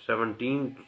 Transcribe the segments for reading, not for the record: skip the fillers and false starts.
17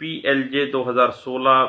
PLJ 2016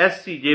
SCJ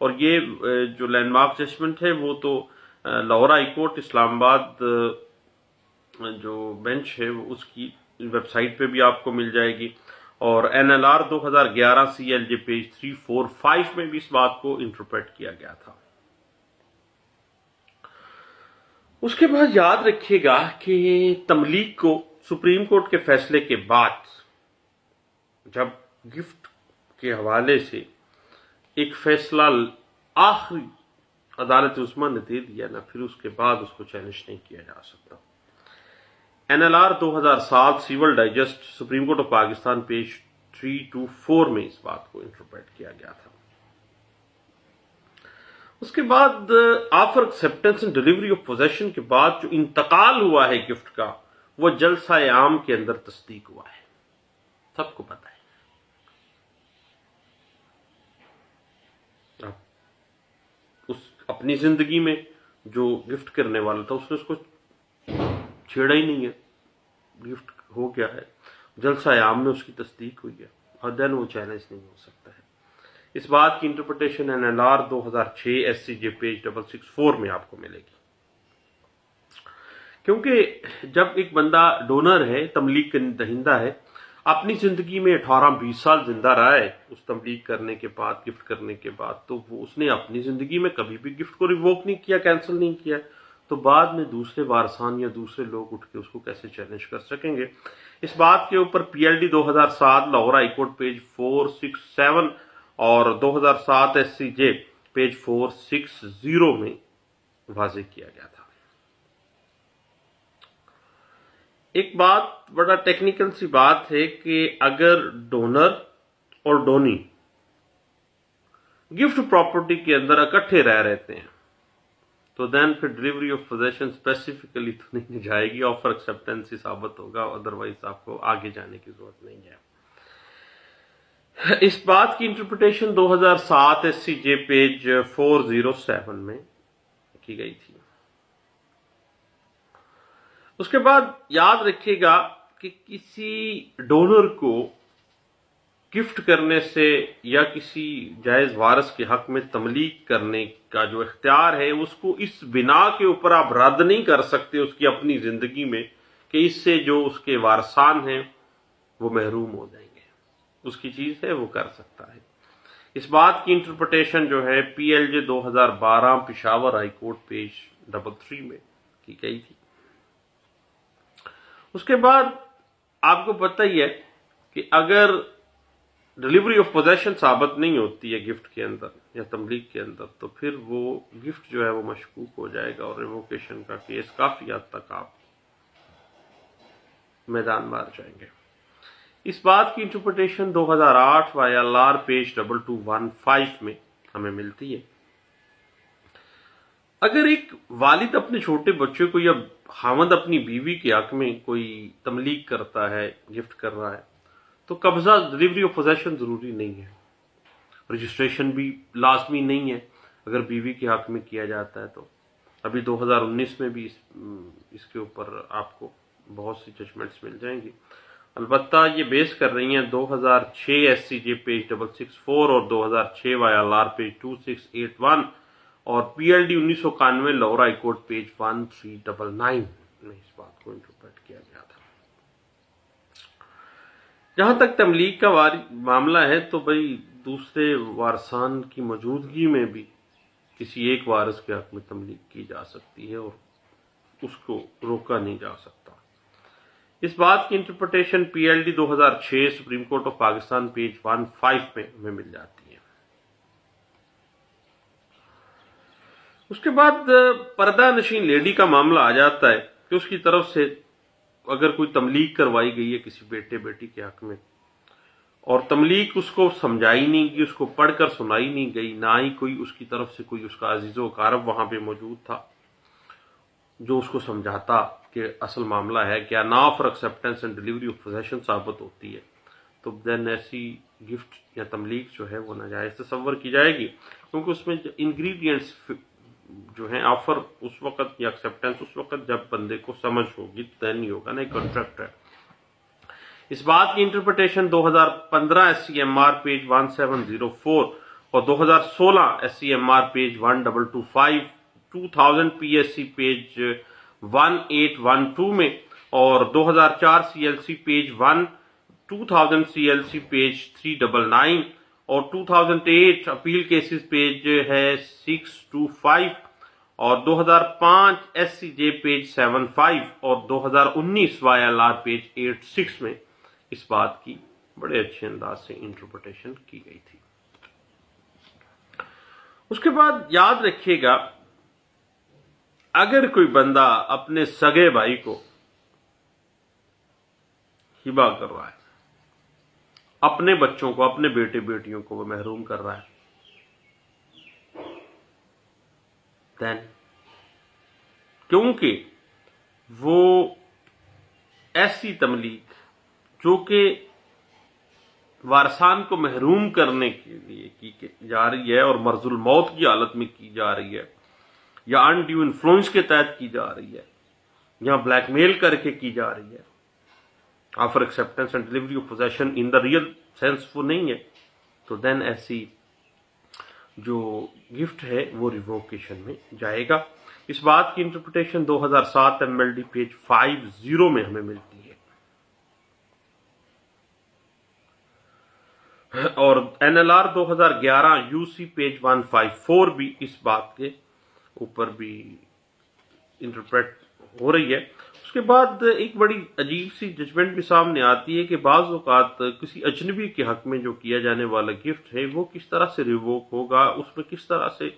اور یہ جو لینڈ مارک ججمنٹ ہے وہ تو لاہور ہائی کورٹ اسلام آباد جو بینچ ہے اس کی ویب سائٹ پہ بھی آپ کو مل جائے گی، اور NLR 2011 CLJ پیج 345 میں بھی اس بات کو انٹرپریٹ کیا گیا تھا۔ اس کے بعد یاد رکھیے گا کہ تملیغ کو سپریم کورٹ کے فیصلے کے بعد جب گفٹ کے حوالے سے ایک فیصلہ آخری عدالت عظمیٰ نے دے دیا نا، پھر اس کے بعد اس کو چیلنج نہیں کیا جا سکتا۔ NLR 2007 civil digest supreme court of Pakistan page 324 میں اس بات کو انٹرپریٹ کیا گیا تھا۔ اس کے بعد offer acceptance and delivery of position کے بعد جو انتقال ہوا ہے گفٹ کا، وہ جلسہ عام کے اندر تصدیق ہوا ہے، سب کو پتا ہے۔ اس اپنی زندگی میں جو گفٹ کرنے والا تھا اس نے اس کو چھیڑا ہی نہیں ہے، گفٹ ہو گیا ہے، جلسہ عام میں اس کی تصدیق ہوئی ہے، اور دین وہ چیلنج نہیں ہو سکتا ہے۔ اس بات کی انٹرپریٹیشن NLR 2006 SCJ پیج 664 میں آپ کو ملے گی، کیونکہ جب ایک بندہ ڈونر ہے، تملیغ دہندہ ہے، اپنی زندگی میں 18-20 سال زندہ رہا ہے اس تملیغ کرنے کے بعد، گفٹ کرنے کے بعد، تو وہ اس نے اپنی زندگی میں کبھی بھی گفٹ کو ریووک نہیں کیا، کینسل نہیں کیا، تو بعد میں دوسرے وارثان یا دوسرے لوگ اٹھ کے اس کو کیسے چیلنج کر سکیں گے؟ اس بات کے اوپر PLD 2007 Lahore high court page 467 اور 2007 SCJ پیج 460 میں واضح کیا گیا تھا۔ ایک بات بڑا ٹیکنیکل سی بات ہے کہ اگر ڈونر اور ڈونی گفٹ پراپرٹی کے اندر اکٹھے رہتے ہیں تو دین پھر ڈلیوری آف پوزیشن اسپیسیفکلی تو نہیں جائے گی، آفر ایکسیپٹنس ہی ثابت ہوگا، ادروائز آپ کو آگے جانے کی ضرورت نہیں ہے۔ اس بات کی انٹرپریٹیشن 2007 SCJ پیج 407 میں کی گئی تھی۔ اس کے بعد یاد رکھیے گا کہ کسی ڈونر کو گفٹ کرنے سے یا کسی جائز وارث کے حق میں تملیغ کرنے کا جو اختیار ہے اس کو اس بنا کے اوپر آپ رد نہیں کر سکتے اس کی اپنی زندگی میں کہ اس سے جو اس کے وارثان ہیں وہ محروم ہو جائیں گے، اس کی چیز ہے وہ کر سکتا ہے۔ اس بات کی انٹرپریٹیشن جو ہے PLJ 2012 Peshawar high court page 33 میں کی گئی تھی۔ اس کے بعد آپ کو پتہ ہی ہے کہ اگر ڈلیوری آف پوزیشن ثابت نہیں ہوتی ہے گفٹ کے اندر یا تملیغ کے اندر تو پھر وہ گفٹ جو ہے وہ مشکوک ہو جائے گا اور ریووکیشن کا کیس کافی حد تک آپ میدان مار جائیں گے۔ اس بات کی انٹرپریٹیشن 2008 YLR پیج 2215 میں ہمیں ملتی ہے۔ اگر ایک والد اپنے چھوٹے بچے کو یا خاوند اپنی بیوی کے حق میں کوئی تملیغ کرتا ہے، گفٹ کر رہا ہے، تو قبضہ ڈلیوری آف پوزیشن ضروری نہیں ہے، رجسٹریشن بھی لازمی نہیں ہے اگر بیوی کے حق میں کیا جاتا ہے۔ تو ابھی 2019 میں بھی اس کے اوپر آپ کو بہت سی ججمنٹس مل جائیں گی، البتہ یہ بیس کر رہی ہیں 2006 SCJ پیج 664 اور 2006 YLR پیج 2681 اور PLD 1991 Lahore high court page 1399 میں اس بات کو انٹرپریٹ کیا گیا تھا۔ جہاں تک تملیغ کا معاملہ ہے تو بھئی دوسرے وارثان کی موجودگی میں بھی کسی ایک وارث کے حق میں تملیغ کی جا سکتی ہے اور اس کو روکا نہیں جا سکتا۔ اس بات کی interpretation PLD 2006 supreme court of Pakistan page 15 میں ہمیں مل جاتی ہے۔ اس کے بعد پردہ نشین لیڈی کا معاملہ آ جاتا ہے کہ اس کی طرف سے اگر کوئی تملیغ کروائی گئی ہے کسی بیٹے بیٹی کے حق میں اور تملیغ اس کو سمجھائی نہیں گئی، اس کو پڑھ کر سنائی نہیں گئی، نہ ہی کوئی اس کی طرف سے کوئی اس کا عزیز و اقارب وہاں پہ موجود تھا جو اس کو سمجھاتا کہ اصل معاملہ ہے کیا، نا offer acceptance and delivery of position ثابت ہوتی ہے، تو دین ایسی گفٹ یا تملیغ جو ہے وہ ناجائز تصور کی جائے گی، کیونکہ اس میں انگریڈینٹس جو ہیں آفر اس وقت یا ایکسیپٹنس اس وقت جب بندے کو سمجھ ہوگی تو نہیں ہوگا، نا ایک کانٹریکٹ ہے۔ اس بات کی انٹرپریٹیشن 2015 SCMR پیج 1704 اور 2016 SCMR پیج 1225، 2000 PSC پیج 1812 میں، اور 2004 CLC پیج 1، 2000 CLC پیج 399، اور 2008 اپیل کیسز پیج ہے 625، اور 2005 SCJ پیج 75، اور 2019 YLR پیج 86 میں اس بات کی بڑے اچھے انداز سے انٹرپریٹیشن کی گئی تھی۔ اس کے بعد یاد رکھیے گا، اگر کوئی بندہ اپنے سگے بھائی کو ہبہ کر رہا ہے، اپنے بچوں کو، اپنے بیٹے بیٹیوں کو وہ محروم کر رہا ہے، دین کیونکہ وہ ایسی تملیغ جو کہ وارثان کو محروم کرنے کے لیے کی جا رہی ہے اور مرض الموت کی حالت میں کی جا رہی ہے، یا انڈیو انفلوئنس کے تحت کی جا رہی ہے، یا بلیک میل کر کے کی جا رہی ہے، offer acceptance and delivery of position in the real sense وہ نہیں ہے، تو دین ایسی جو گفٹ ہے وہ ریووکیشن میں جائے گا۔ اس بات کی انٹرپریٹیشن 2007 MLD پیج 50 میں ہمیں ملتی ہے، اور NLR 2011 UC پیج 154 بھی اس بات کے اوپر بھی انٹرپریٹ ہو رہی ہے۔ اس کے بعد ایک بڑی عجیب سی ججمنٹ بھی سامنے آتی ہے کہ بعض اوقات کسی اجنبی کے حق میں جو کیا جانے والا گفٹ ہے وہ کس طرح سے ریووک ہوگا، اس میں کس طرح سے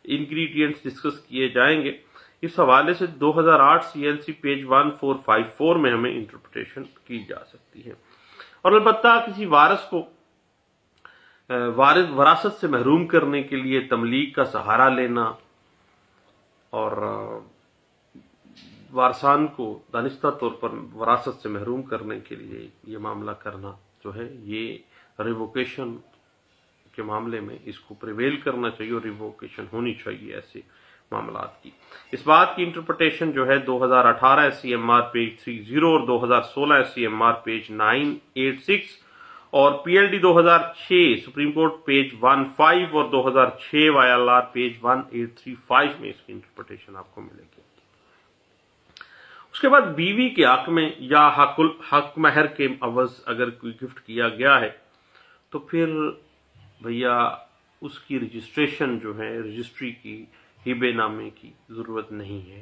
انگریڈینٹس ڈسکس کیے جائیں گے۔ اس حوالے سے 2008 CLC پیج 1454 میں ہمیں انٹرپریٹیشن کی جا سکتی ہے۔ اور البتہ کسی وارث کو وراثت سے محروم کرنے کے لیے تملیغ کا سہارا لینا اور وارثان کو دانستہ طور پر وراثت سے محروم کرنے کے لیے یہ معاملہ کرنا جو ہے، یہ ریووکیشن کے معاملے میں اس کو پریویل کرنا چاہیے اور ریووکیشن ہونی چاہیے ایسے معاملات کی۔ اس بات کی انٹرپریٹیشن جو ہے 2018 SCMR پیج 30 اور 2016 SCMR پیج 986 اور PLD 2006 سپریم کورٹ پیج 15 اور 2006 YLR پیج 1835 میں اس کی انٹرپریٹیشن آپ کو ملے گی۔ اس کے بعد بیوی کے حق میں یا حق مہر کے عوض اگر کوئی گفٹ کیا گیا ہے تو پھر بھیا اس کی رجسٹریشن جو ہے، رجسٹری کی، ہبے نامے کی ضرورت نہیں ہے۔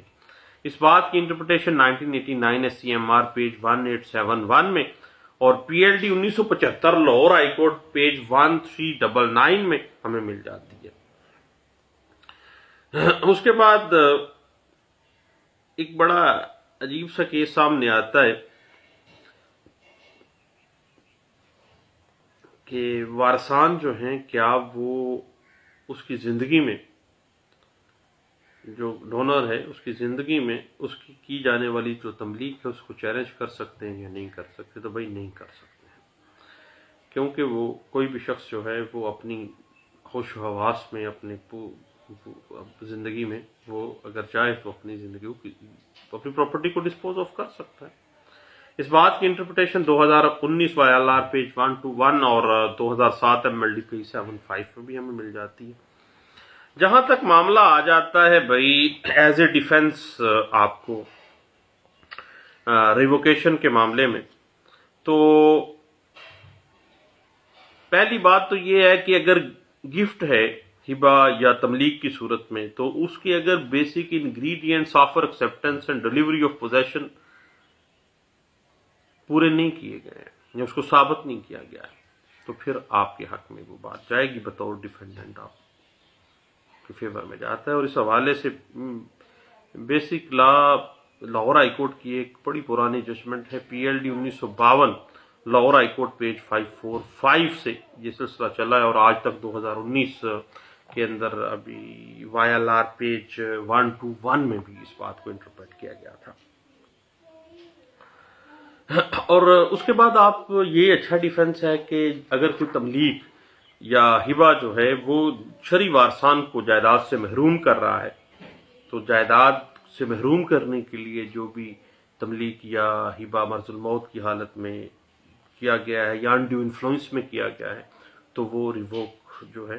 اس بات کی انٹرپریٹیشن 1989 SCMR پیج 1871 میں اور PLD 1975 Lahore high court page 1399 میں ہمیں مل جاتی ہے۔ اس کے بعد ایک بڑا عجیب سا کیس سامنے آتا ہے کہ وارثان جو ہیں کیا وہ اس کی زندگی میں، جو ڈونر ہے اس کی زندگی میں اس کی جانے والی جو تملیغ ہے اس کو چیلنج کر سکتے ہیں یا نہیں کر سکتے؟ تو بھائی نہیں کر سکتے ہیں، کیونکہ وہ کوئی بھی شخص جو ہے وہ اپنی ہوش و حواس میں، اپنے زندگی میں وہ اگر چاہے تو اپنی زندگی کی، اپنی پراپرٹی کو ڈسپوز آف کر سکتا ہے۔ اس بات کی انٹرپریٹیشن 2019 YLR پیج 121 اور 2007 MLD پیج 75 میں بھی ہمیں مل جاتی ہے۔ جہاں تک معاملہ آ جاتا ہے بھائی ایز اے ڈیفنس آپ کو ریووکیشن کے معاملے میں، تو پہلی بات تو یہ ہے کہ اگر گفٹ ہے ہبہ یا تملیغ کی صورت میں تو اس کے اگر basic ingredients offer acceptance and delivery of position پورے نہیں کیے گئے ہیں یا اس کو ثابت نہیں کیا گیا ہے تو پھر آپ کے حق میں وہ بات جائے گی، بطور ڈیفینڈنٹ آپ کے فیور میں جاتا ہے۔ اور اس حوالے سے بیسک لاہور ہائی کورٹ کی ایک بڑی پرانی ججمنٹ ہے PLD 1952 Lahore high court page 545 سے یہ سلسلہ چلا ہے، اور آج تک 2019 کے اندر ابھی YLR پیج 121 میں بھی اس بات کو انٹرپریٹ کیا گیا تھا۔ اور اس کے بعد آپ یہ اچھا ڈیفنس ہے کہ اگر کوئی تملیغ یا ہبہ جو ہے وہ شرعی وارثان کو جائیداد سے محروم کر رہا ہے، تو جائیداد سے محروم کرنے کے لیے جو بھی تملیغ یا ہبہ مرض الموت کی حالت میں کیا گیا ہے یا انڈیو انفلوئنس میں کیا گیا ہے تو وہ ریووک جو ہے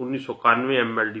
1991 MLD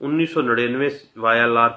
1999 YLR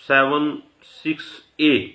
76A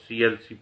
CLC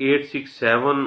867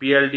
PLD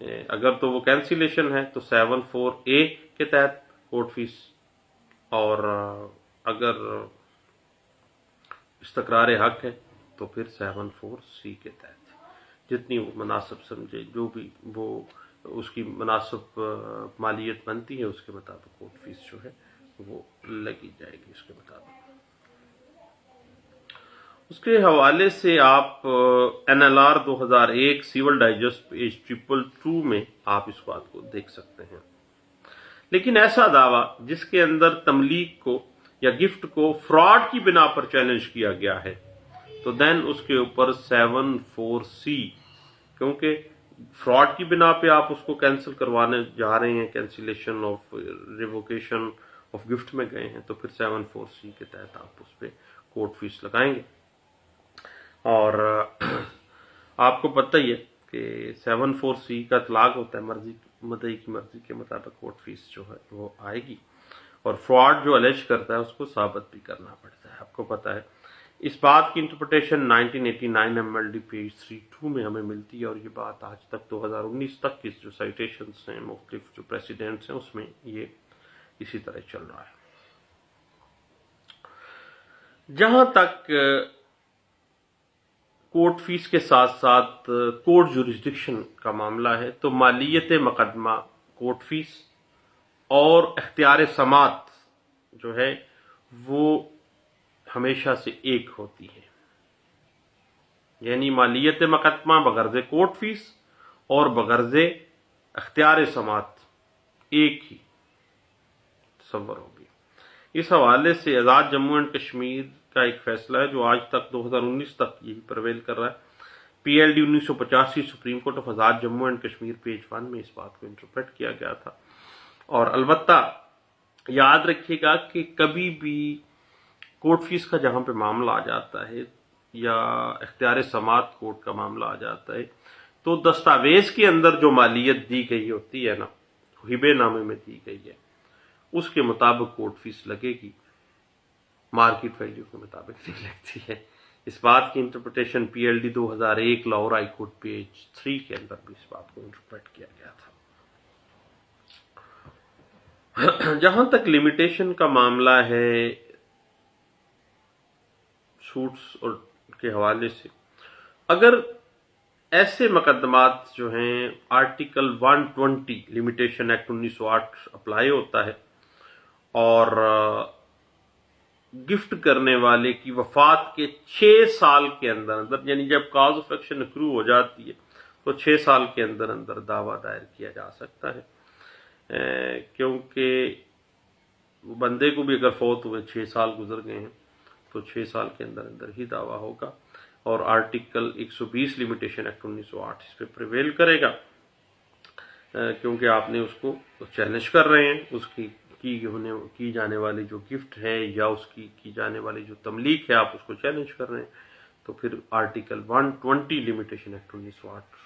اگر تو وہ کینسلیشن ہے تو 74A کے تحت کورٹ فیس، اور اگر استقرار حق ہے تو پھر 74C کے تحت جتنی وہ مناسب سمجھے، جو بھی وہ اس کی مناسب مالیت بنتی ہے اس کے مطابق کورٹ فیس جو ہے وہ لگی جائے گی اس کے مطابق۔ اس کے حوالے سے آپ NLR 2001 سیول ڈائجسٹ پیج 222 میں آپ اس بات کو دیکھ سکتے ہیں۔ لیکن ایسا دعویٰ جس کے اندر تملیک کو یا گفٹ کو فراڈ کی بنا پر چیلنج کیا گیا ہے تو دین اس کے اوپر 74C، کیونکہ فراڈ کی بنا پہ آپ اس کو کینسل کروانے جا رہے ہیں، cancellation of revocation of gift میں گئے ہیں، تو پھر 74C کے تحت آپ اس پہ کورٹ فیس لگائیں گے۔ اور آپ کو پتہ ہی ہے کہ 74C کا اطلاق ہوتا ہے مدعی کی مرضی کے مطابق کورٹ فیس جو ہے وہ آئے گی، اور فراڈ جو الیج کرتا ہے اس کو ثابت بھی کرنا پڑتا ہے۔ آپ کو پتہ ہے اس بات کی انٹرپریٹیشن 1989 MLD پیج 32 میں ہمیں ملتی ہے، اور یہ بات آج تک 2019 تک کی جو سائٹیشنز ہیں، مختلف جو پریسیڈنٹس ہیں، اس میں یہ اسی طرح چل رہا ہے۔ جہاں تک کورٹ فیس کے ساتھ ساتھ کورٹ جورسڈکشن کا معاملہ ہے تو مالیت مقدمہ، کورٹ فیس اور اختیار سماعت جو ہے وہ ہمیشہ سے ایک ہوتی ہے، یعنی مالیت مقدمہ بغرض کورٹ فیس اور بغرض اختیار سماعت ایک ہی تصور ہوگی۔ اس حوالے سے آزاد جموں اینڈ کشمیر کا ایک فیصلہ ہے جو آج تک 2019 تک یہی پرویل کر رہا ہے۔ PLD 1985 supreme court of Azad Jammu and Kashmir page 1 میں اس بات کو انٹرپریٹ کیا گیا تھا۔ اور البتہ یاد رکھیے گا کہ کبھی بھی کورٹ فیس کا جہاں پہ معاملہ آ جاتا ہے یا اختیار سماعت کورٹ کا معاملہ آ جاتا ہے تو دستاویز کے اندر جو مالیت دی گئی ہوتی ہے نا، ہبے نامے میں دی گئی ہے، اس کے مطابق کورٹ فیس لگے گی، مارکیٹ ویلیو کے مطابق نہیں لگتی ہے۔ اس بات کی interpretation PLD 2001 Lahore high court page 3 کے اندر بھی اس بات کو انٹرپریٹ کیا گیا تھا۔ جہاں تک لمیٹیشن کا معاملہ ہے سوٹس اور کے حوالے سے، اگر ایسے مقدمات جو ہیں آرٹیکل 120 لمیٹیشن ایکٹ 1908 اپلائی ہوتا ہے اور گفٹ کرنے والے کی وفات کے 6 سال کے اندر یعنی جب کاز آف ایکشن اکرو ہو جاتی ہے تو 6 سال کے اندر دعویٰ دائر کیا جا سکتا ہے، کیونکہ بندے کو بھی اگر فوت ہوئے 6 سال گزر گئے ہیں تو 6 سال کے اندر ہی دعویٰ ہوگا، اور آرٹیکل 120 لمیٹیشن ایکٹ 1908 اس پہ پریویل کرے گا، کیونکہ آپ نے اس کو چیلنج کر رہے ہیں، اس کی جانے والی جو گفٹ ہے یا اس کی جانے والی جو تملیک ہے آپ اس کو چیلنج کر رہے ہیں، تو پھر آرٹیکل 120 لمیٹیشن ایکٹ 1908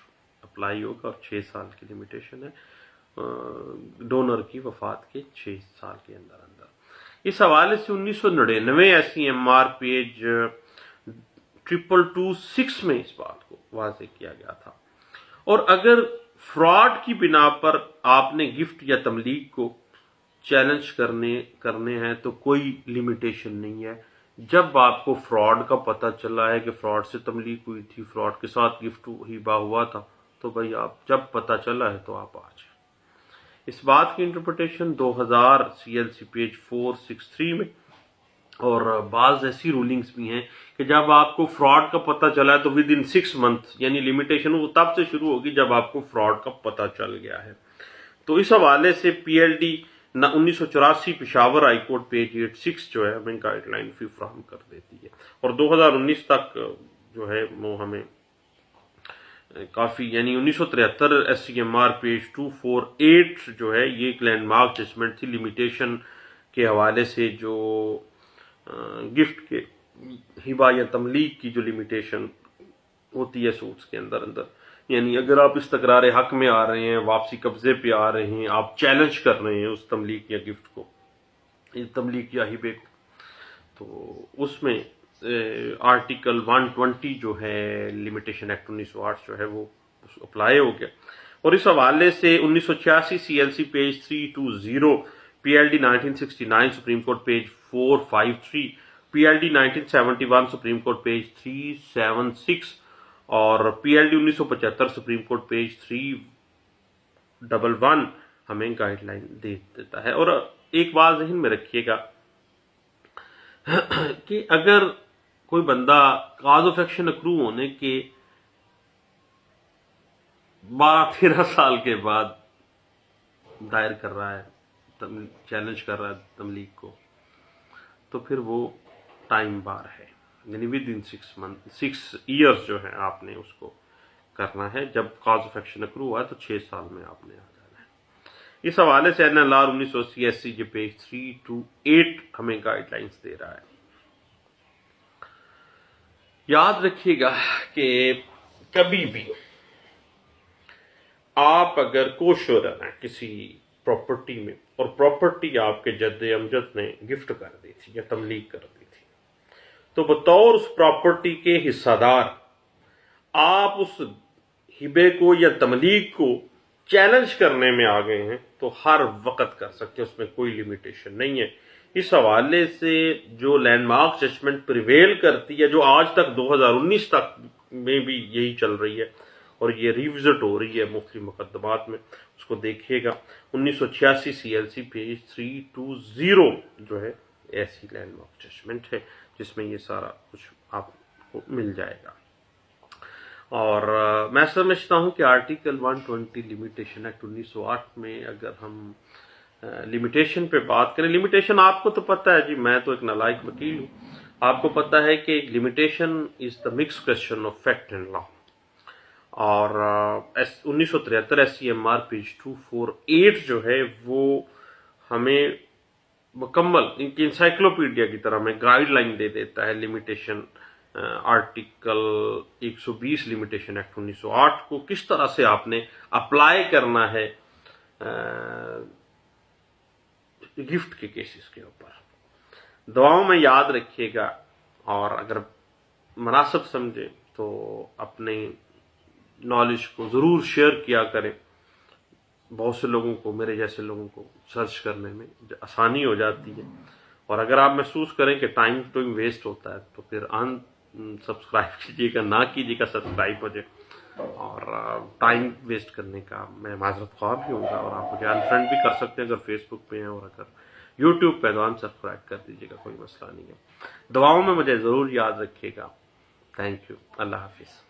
اپلائی ہوگا، اور 6 سال کی لمیٹیشن ہے ڈونر کی وفات کے 6 سال کے اندر۔ اس حوالے سے 1999 SCMR پیج 2226 میں اس بات کو واضح کیا گیا تھا۔ اور اگر فراڈ کی بنا پر آپ نے گفٹ یا تملیک کو چیلنج کرنے ہیں تو کوئی لمیٹیشن نہیں ہے۔ جب آپ کو فراڈ کا پتہ چلا ہے کہ فراڈ سے تملیک ہوئی تھی، فراڈ کے ساتھ گفٹ ہبہ ہوا تھا، تو بھائی آپ جب پتہ چلا ہے تو آپ آ جائیں۔ اس بات کی انٹرپریٹیشن 2000 CLC پیج 463 میں، اور بعض ایسی رولنگز بھی ہیں کہ جب آپ کو فراڈ کا پتہ چلا ہے تو ود ان 6 منتھ، یعنی لمیٹیشن وہ تب سے شروع ہوگی جب آپ کو فراڈ کا پتہ چل گیا ہے۔ تو اس حوالے سے PLD 1984 Peshawar high court page 86 جو ہے ہمیں گائیڈ لائن بھی فراہم کر دیتی ہے، اور 2019 تک جو ہے وہ ہمیں کافی، یعنی 1973 SCMR پیج 248 جو ہے یہ ایک لینڈ مارک ججمنٹ تھی لمیٹیشن کے حوالے سے، جو گفٹ کے ہبہ یا تملیک کی جو لمیٹیشن ہوتی ہے سوٹس کے اندر، یعنی اگر آپ اس تکرار حق میں آ رہے ہیں، واپسی قبضے پہ آ رہے ہیں، آپ چیلنج کر رہے ہیں اس تملیک یا گفٹ کو، تملیک یا ہبے کو، تو اس میں آرٹیکل 120 جو ہے لمیٹیشن ایکٹ 1908 جو ہے وہ اپلائی ہو گیا۔ اور اس حوالے سے 1986 CLC page 320, PLD 1969 supreme court page 453, PLD 1971 supreme court page 376 اور PLD 1975 سپریم کورٹ پیج 311 ہمیں گائیڈ لائن دے دیتا ہے۔ اور ایک بات ذہن میں رکھیے گا کہ اگر کوئی بندہ کاز آف ایکشن اکرو ہونے کے 12-13 سال کے بعد دائر کر رہا ہے، چیلنج کر رہا ہے تملیغ کو، تو پھر وہ ٹائم بار ہے، یعنی ود ان 6 ایئرس جو ہے آپ نے اس کو کرنا ہے۔ جب کاز آف ایکشن اکرو ہوا ہے تو 6 سال میں آپ نے آ جانا ہے۔ اس حوالے سے NLR 1980 SC کے پیج 328 ہمیں گائیڈ لائنز دے رہا ہے۔ یاد رکھیے گا کہ کبھی بھی آپ اگر کوشورر ہیں کسی پراپرٹی میں اور پراپرٹی آپ کے جد امجد نے گفٹ کر دی تھی یا تملیغ کر دی تھی، تو بطور اس پراپرٹی کے حصہ دار آپ اس ہبے کو یا تملیغ کو چیلنج کرنے میں آ گئے ہیں تو ہر وقت کر سکتے، اس میں کوئی لیمیٹیشن نہیں ہے۔ اس حوالے سے جو لینڈ مارک ججمنٹ پریویل کرتی ہے، جو آج تک 2019 تک میں بھی یہی چل رہی ہے اور یہ ریوزٹ ہو رہی ہے مختلف مقدمات میں، اس کو دیکھیے گا۔ 1986 CLC پیج 320 جو ہے ایسی لینڈ مارک ججمنٹ ہے جس میں یہ سارا کچھ آپ کو مل جائے گا۔ اور میں سمجھتا ہوں کہ آرٹیکل 120 لمیٹیشن ایکٹ 1908 میں اگر ہم لمیٹیشن پہ بات کریں، لمیٹیشن آپ کو تو پتہ ہے جی، میں تو ایک نالائق وکیل ہوں، آپ کو پتہ ہے کہ limitation is the mix question of fact and law. اور 1973 SCMR پیج 248 جو ہے وہ ہمیں مکمل انسائکلوپیڈیا کی طرح میں گائیڈ لائن دے دیتا ہے لمیٹیشن، آرٹیکل 120 لمیٹیشن ایکٹ 1908 کو کس طرح سے آپ نے اپلائی کرنا ہے گفٹ کے کیسز کے اوپر۔ دعاؤں میں یاد رکھیے گا، اور اگر مناسب سمجھے تو اپنے نالج کو ضرور شیئر کیا کریں۔ بہت سے لوگوں کو، میرے جیسے لوگوں کو سرچ کرنے میں آسانی ہو جاتی ہے، اور اگر آپ محسوس کریں کہ ٹائم ویسٹ ہوتا ہے تو پھر سبسکرائب کیجیے گا، نہ کیجیے گا سبسکرائب مجھے، اور ٹائم ویسٹ کرنے کا میں معذرت خواہ بھی ہوں گا، اور آپ مجھے انفرینڈ بھی کر سکتے ہیں اگر فیس بک پہ ہیں، اور اگر یوٹیوب پہ تو سبسکرائب کر دیجیے گا، کوئی مسئلہ نہیں ہے۔ دعاؤں میں مجھے ضرور یاد رکھیے گا۔ تھینک یو، اللہ حافظ۔